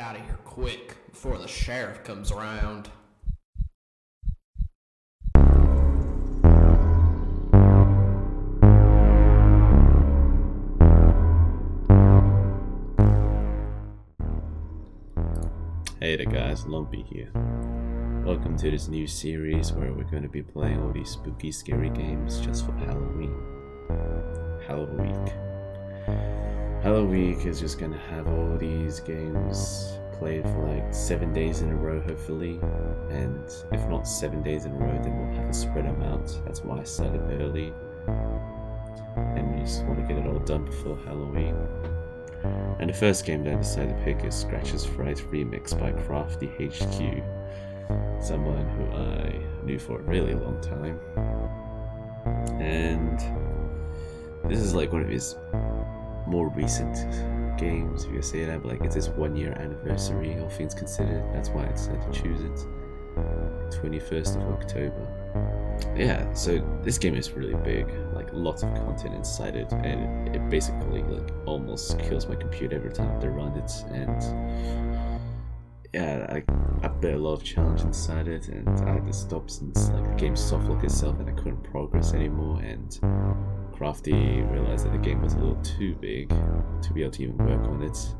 out of here quick before the sheriff comes around. Hey there guys, Lumpy here. Welcome to this new series where we're going to be playing all these spooky, scary games just for Halloween. Hallow-week. Hallow-week is just going to have all these games played for like 7 days in a row hopefully, and if not 7 days in a row then we'll have to spread them out. That's why I started early, and we just want to get it all done before Halloween. And the first game that I decided to pick is Fright remix by Crafty-HQ, someone who I knew for a really long time. And this is like one of his more recent games, if you say that, but like it's his 1 year anniversary, all things considered. That's why I decided to choose it. 21st of October. Yeah, so this game is really big, like lots of content inside it, and it basically like almost kills my computer every time I have to run it. And yeah, I put a lot of challenge inside it, and I had to stop since like the game softlocked itself and I couldn't progress anymore. And Crafty realized that the game was a little too big to be able to even work on it.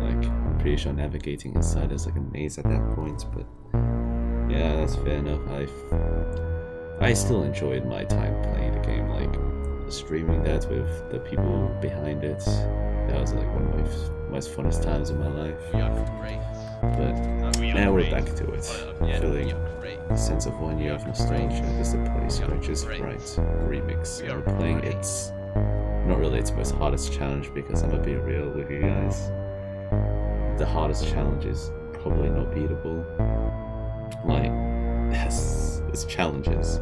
Like I'm pretty sure navigating inside is like a maze at that point, but yeah, that's fair enough. I still enjoyed my time playing the game, like streaming that with the people behind it. That was like one of my most funnest times of my life. But now we're back to it, feeling a sense of 1 year of nostalgia as the play Scratch's Fright remix. And we're playing it's not really its most hardest challenge, because I'm gonna be real with you guys. The hardest challenge is probably not beatable. Like, yes, it's challenges.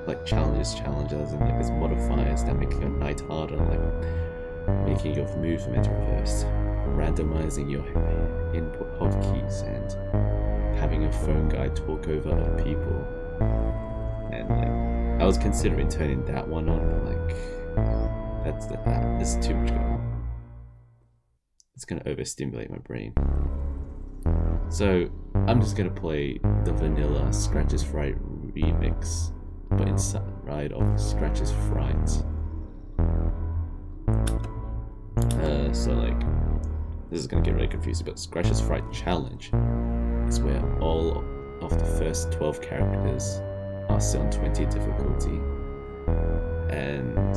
Like challenges, and like there's modifiers that make your night harder, like making your movement reversed, randomizing your input hotkeys, and having a phone guy talk over other people. And like, I was considering turning that one on, but like, that's too much going on. It's gonna overstimulate my brain. So I'm just gonna play the vanilla Scratch's Fright remix, but inside of Scratch's Fright. So like, this is gonna get really confusing, but Scratch's Fright Challenge is where all of the first 12 characters are set on 20 difficulty, and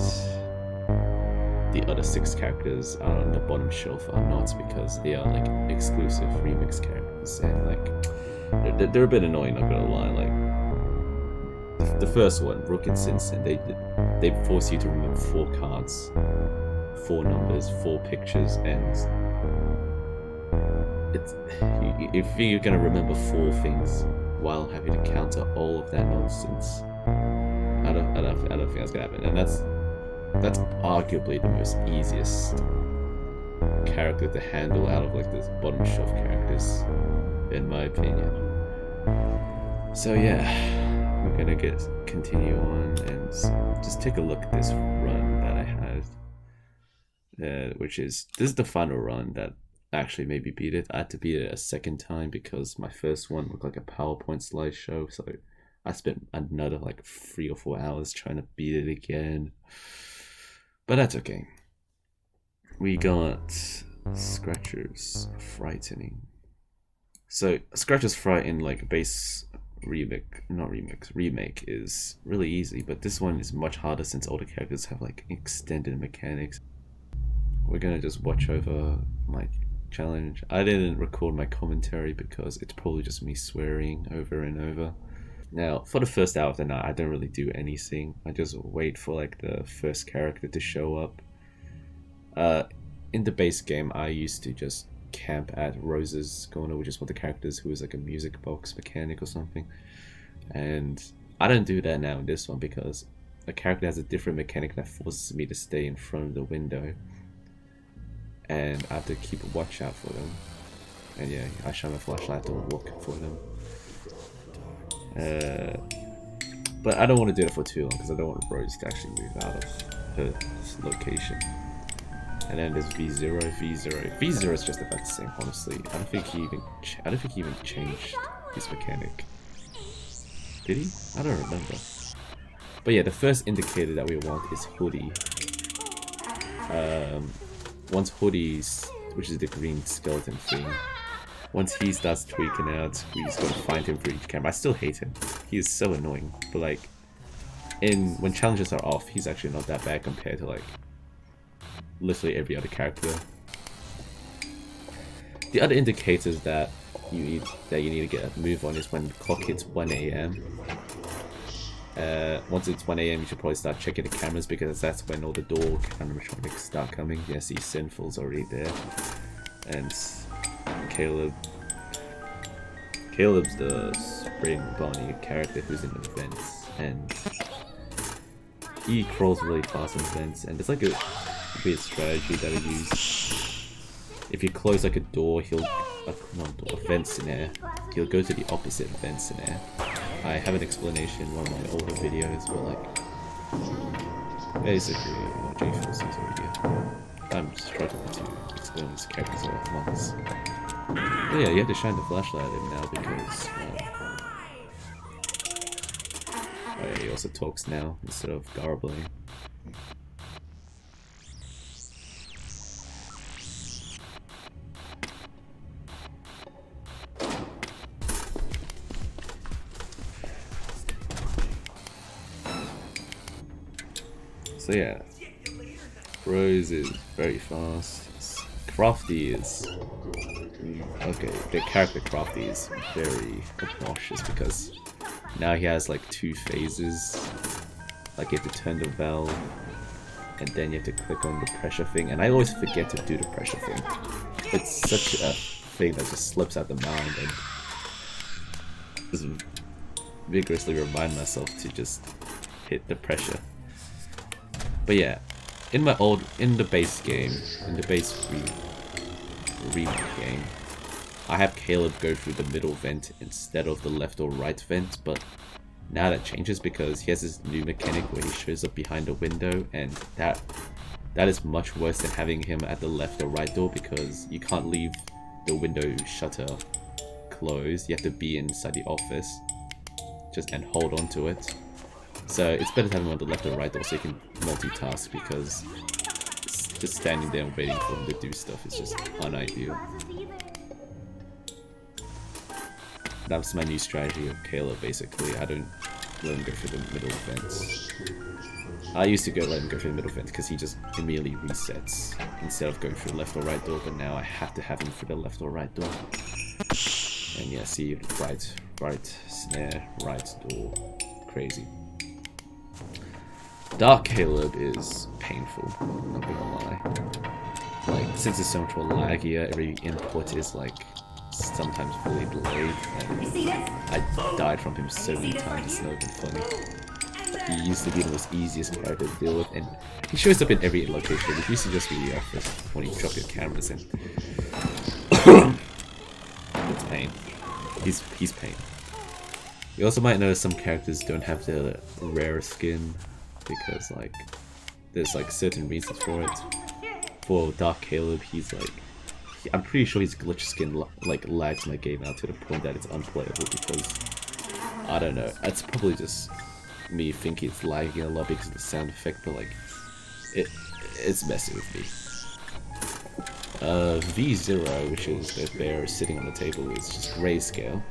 the other 6 characters are on the bottom shelf are not, because they are like exclusive remix characters, and like they're a bit annoying, not gonna lie. Like the first one, Rook and Simpson, they force you to remember 4 cards, 4 numbers, 4 pictures, and if you're gonna remember 4 things while having to counter all of that nonsense, I don't think that's gonna happen. And that's arguably the most easiest character to handle out of like this bottom shelf characters, in my opinion. So yeah, we're gonna continue on and just take a look at this run that I had, which is, this is the final run that actually made me beat it. I had to beat it a second time because my first one looked like a PowerPoint slideshow, so I spent another like 3 or 4 hours trying to beat it again. But that's okay. We got Scratch's Frightening. So Scratch's Fright in like base remake is really easy, but this one is much harder since all the characters have like extended mechanics. We're gonna just watch over my challenge. I didn't record my commentary because it's probably just me swearing over and over. Now, for the first hour of the night, I don't really do anything. I just wait for like the first character to show up. In the base game, I used to just camp at Rose's corner, which is one of the characters who is like a music box mechanic or something. And I don't do that now in this one because the character has a different mechanic that forces me to stay in front of the window, and I have to keep a watch out for them. And yeah, I shine my flashlight to look for them. But I don't want to do it for too long because I don't want Rose to actually move out of her location. And then there's V0. V0 is just about the same, honestly. I don't think he even changed his mechanic. Did he? I don't remember. But yeah, the first indicator that we want is Hoodie. Once Hoodie's, which is the green skeleton thing, once he starts tweaking out, we just gotta find him for each camera. I still hate him. He is so annoying. But like, when challenges are off, he's actually not that bad compared to like literally every other character. The other indicators that you need to get a move on is when the clock hits 1 AM. Once it's 1 AM, you should probably start checking the cameras because that's when all the door animatronics start coming. You see Sinful's already there, and Caleb's the Spring Bonnie character who's in the vents, and he crawls really fast in vents, and it's like a weird strategy that I use. If you close like a door, a vent scenario, he'll go to the opposite vent scenario. I have an explanation in one of my older videos, but like, basically, J-Force is already here. I'm struggling to explain these characters all at once. But yeah, you have to shine the flashlight at him now because, oh yeah, he also talks now instead of garbling. So yeah, Rose is very fast. Crafty is okay. The character Crafty is very obnoxious because now he has like 2 phases. Like you have to turn the valve, and then you have to click on the pressure thing. And I always forget to do the pressure thing. It's such a thing that just slips out the mind, and just vigorously remind myself to just hit the pressure. But yeah, in the base game, in the base remake game, I have Caleb go through the middle vent instead of the left or right vent, but now that changes because he has this new mechanic where he shows up behind a window, and that is much worse than having him at the left or right door because you can't leave the window shutter closed. You have to be inside the office and hold on to it. So it's better to have him on the left or right door so you can multitask, because just standing there and waiting for him to do stuff is just unideal. That's my new strategy of Caleb, basically. I don't let him go through the middle fence. I used to let him go through the middle fence because he just immediately resets instead of going through the left or right door, but now I have to have him through the left or right door. And yeah, see, right snare, right door, crazy. Dark Caleb is painful, I'm not gonna lie. Like, since it's so much more laggier, every input is like sometimes fully delayed, and I died from him so many times, it's not even funny. He used to be the most easiest character to deal with, and he shows up in every location. It used to just be the office when you drop your cameras in. It's pain. He's pain. You also might notice some characters don't have the rare skin, because like there's like certain reasons for it. For Dark Caleb, he's like, I'm pretty sure his glitch skin like lags my game out to the point that it's unplayable because I don't know. It's probably just me thinking it's lagging a lot because of the sound effect, but like it's messing with me. V0, which is the bear sitting on the table, is just grayscale.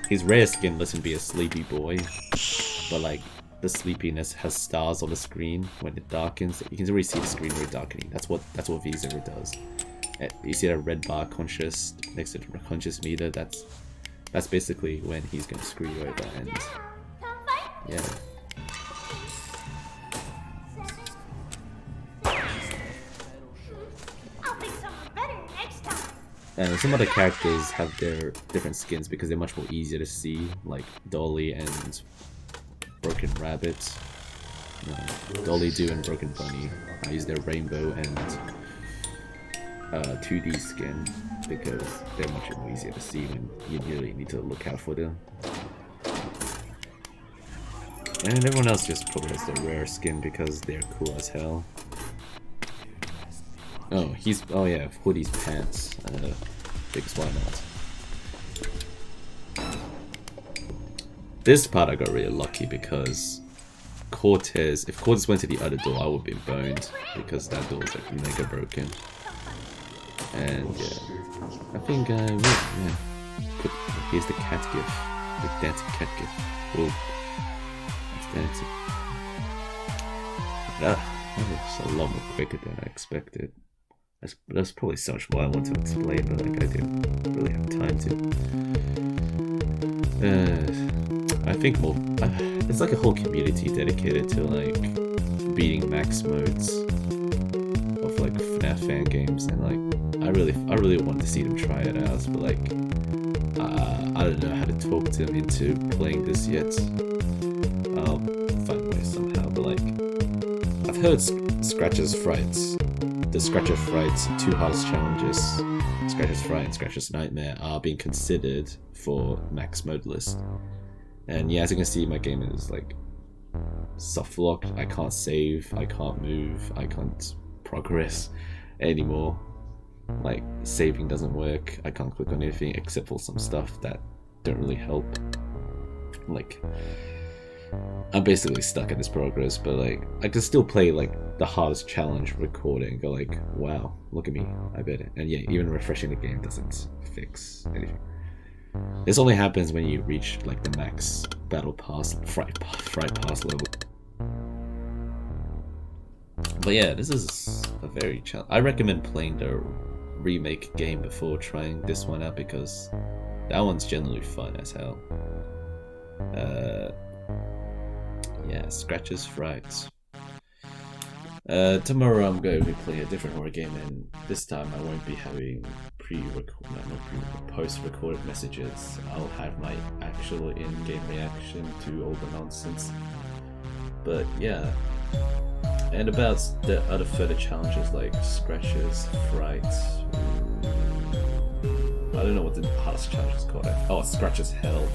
His rare skin lets him be a sleepy boy, but like the sleepiness has stars on the screen when it darkens. You can already see the screen really darkening. That's what V0 does. You see that red bar conscious next to the conscious meter. That's basically when he's gonna screw you over. And yeah. And some other characters have their different skins because they're much more easier to see, like Dolly and Broken Rabbit. Dolly, Do, and Broken Bunny. I use their rainbow and 2D skin because they're much more easier to see when you really need to look out for them. And everyone else just probably has the rare skin because they're cool as hell. Oh, oh yeah, hoodies, pants. Because why not? This part I got really lucky because if Cortez went to the other door, I would have been boned because that door is like mega broken. And yeah, I think I will. Yeah. Here's the cat gif, the dancing cat gif. Oh, that's dancing. That was a lot more quicker than I expected. There's probably so much more I want to explain, but like I didn't really have time to. I think more. It's like a whole community dedicated to like beating max modes of like FNAF fan games, and like I really want to see them try it out, but like I don't know how to talk them into playing this yet. I'll find ways somehow, but like I've heard Scratch's Frights. The Scratcher Fright's 2 hardest challenges, Scratcher's Fright and Scratcher's Nightmare, are being considered for max mode list. And yeah, as you can see, my game is like soft locked. I can't save, I can't move, I can't progress anymore. Like saving doesn't work. I can't click on anything except for some stuff that don't really help. Like I'm basically stuck in this progress, but like I can still play like the hardest challenge recording and go like, wow, look at me, I bet it. And yeah, even refreshing the game doesn't fix anything. This only happens when you reach like the max battle pass, fright pass level. But yeah, this is a very I recommend playing the remake game before trying this one out because that one's generally fun as hell. Yeah, Scratch's Fright. Tomorrow I'm going to be playing a different horror game, and this time I won't be having post-recorded messages. I'll have my actual in-game reaction to all the nonsense. But yeah, and about the other further challenges like Scratch's Fright. I don't know what the hardest challenge is called. Oh, Scratch's Hell.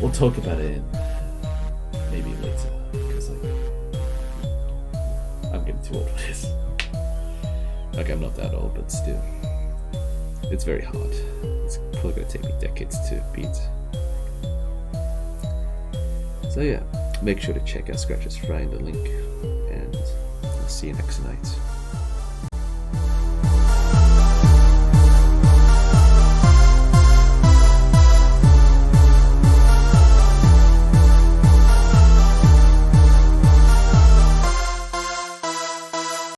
We'll talk about it in maybe later, because like I'm getting too old for this. Like I'm not that old, but still, it's very hard. It's probably gonna take me decades to beat. So yeah, make sure to check out Scratch's Fright in the link, and I'll see you next night.